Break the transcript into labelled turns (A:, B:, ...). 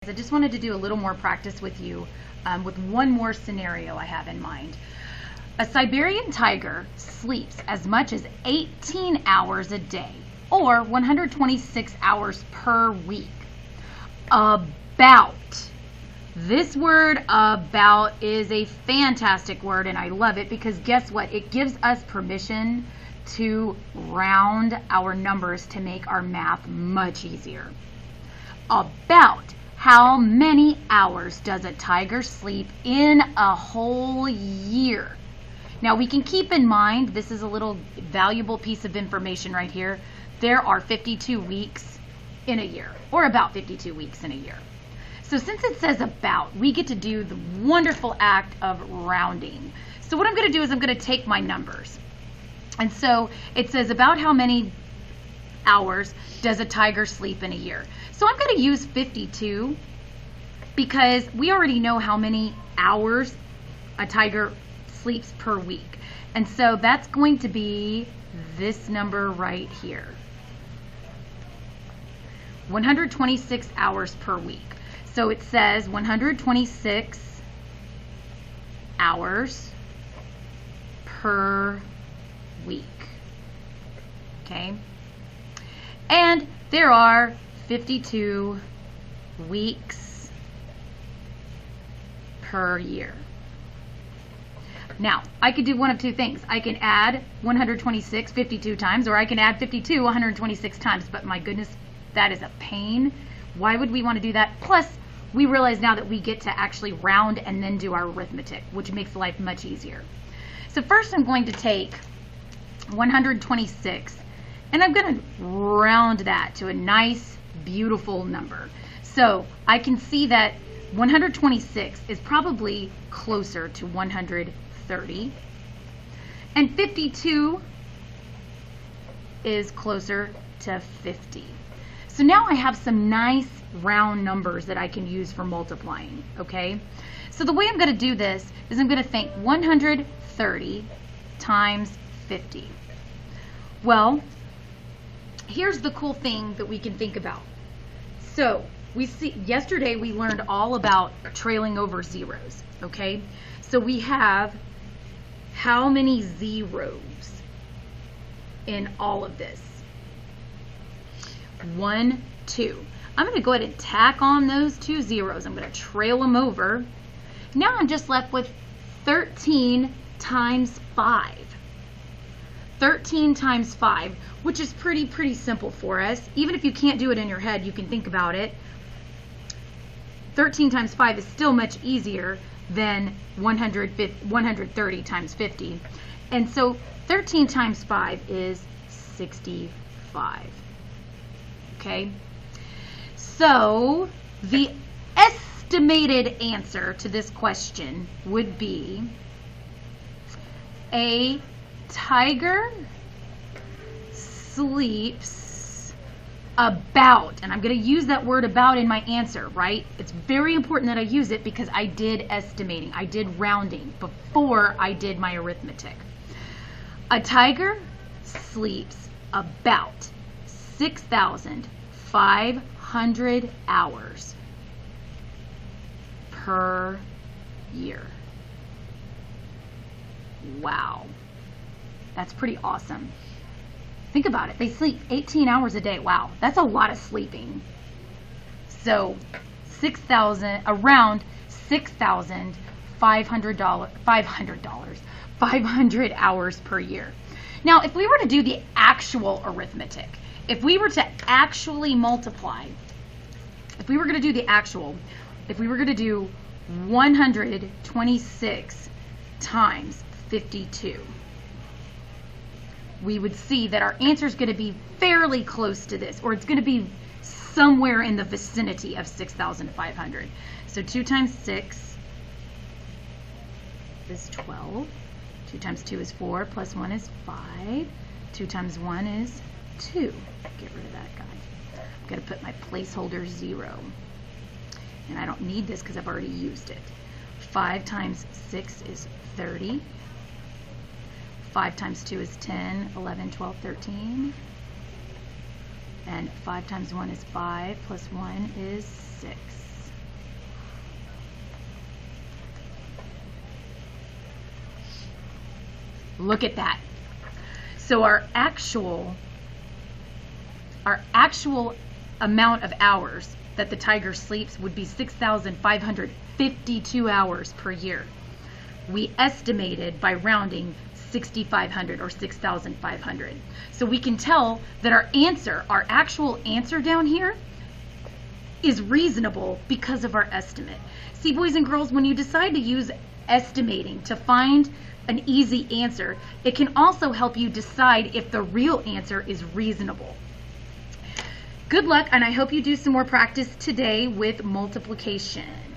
A: I just wanted to do a little more practice with you with one more scenario I have in mind. A Siberian tiger sleeps as much as 18 hours a day, or 126 hours per week. About. This word about is a fantastic word, and I love it because guess what? It gives us permission to round our numbers to make our math much easier. About how many hours does a tiger sleep in a whole year? Now we can keep in mind, this is a little valuable piece of information right here. There are 52 weeks in a year, or about 52 weeks in a year. So since it says about, we get to do the wonderful act of rounding. So what I'm going to do is I'm going to take my numbers. And so it says about how many hours does a tiger sleep in a year. So I'm going to use 52 because we already know how many hours a tiger sleeps per week. And so that's going to be this number right here. 126 hours per week. So it says 126 hours per week. Okay? And there are 52 weeks per year. Now, I could do one of two things. I can add 126 52 times, or I can add 52 126 times, but my goodness, that is a pain. Why would we want to do that? Plus, we realize now that we get to actually round and then do our arithmetic, which makes life much easier. So first I'm going to take 126 and I'm going to round that to a nice, beautiful number. So I can see that 126 is probably closer to 130, and 52 is closer to 50. So now I have some nice round numbers that I can use for multiplying, okay? So the way I'm going to do this is I'm going to think 130 times 50. Well, here's the cool thing that we can think about. So yesterday we learned all about trailing over zeros, okay? So we have how many zeros in all of this? 1, 2. I'm going to go ahead and tack on those 2 zeros. I'm going to trail them over. Now I'm just left with 13 times 5. 13 times 5, which is pretty simple for us. Even if you can't do it in your head, you can think about it. 13 times 5 is still much easier than 130 times 50. And so 13 times 5 is 65. Okay? So the estimated answer to this question would be a tiger sleeps about, and I'm going to use that word about in my answer, right? It's very important that I use it because I did estimating, I did rounding before I did my arithmetic. A tiger sleeps about 6,500 hours per year. Wow. That's pretty awesome. Think about it. They sleep 18 hours a day. Wow. That's a lot of sleeping. So around $500 hours per year. Now, if we were to do the actual arithmetic, if we were to actually multiply, if we were going to do the actual, if we were going to do 126 times 52, we would see that our answer is going to be fairly close to this, or it's going to be somewhere in the vicinity of 6,500. So 2 times 6 is 12. 2 times 2 is 4, plus 1 is 5. 2 times 1 is 2. Get rid of that guy. I'm going to put my placeholder 0. And I don't need this because I've already used it. 5 times 6 is 30. 5 times 2 is 10, 11, 12, 13. And 5 times 1 is 5, plus 1 is 6. Look at that. So our actual amount of hours that the tiger sleeps would be 6,552 hours per year. We estimated by rounding 6,500 or 6,500. So we can tell that our actual answer down here is reasonable because of our estimate. See, boys and girls, when you decide to use estimating to find an easy answer, it can also help you decide if the real answer is reasonable. Good luck, and I hope you do some more practice today with multiplication.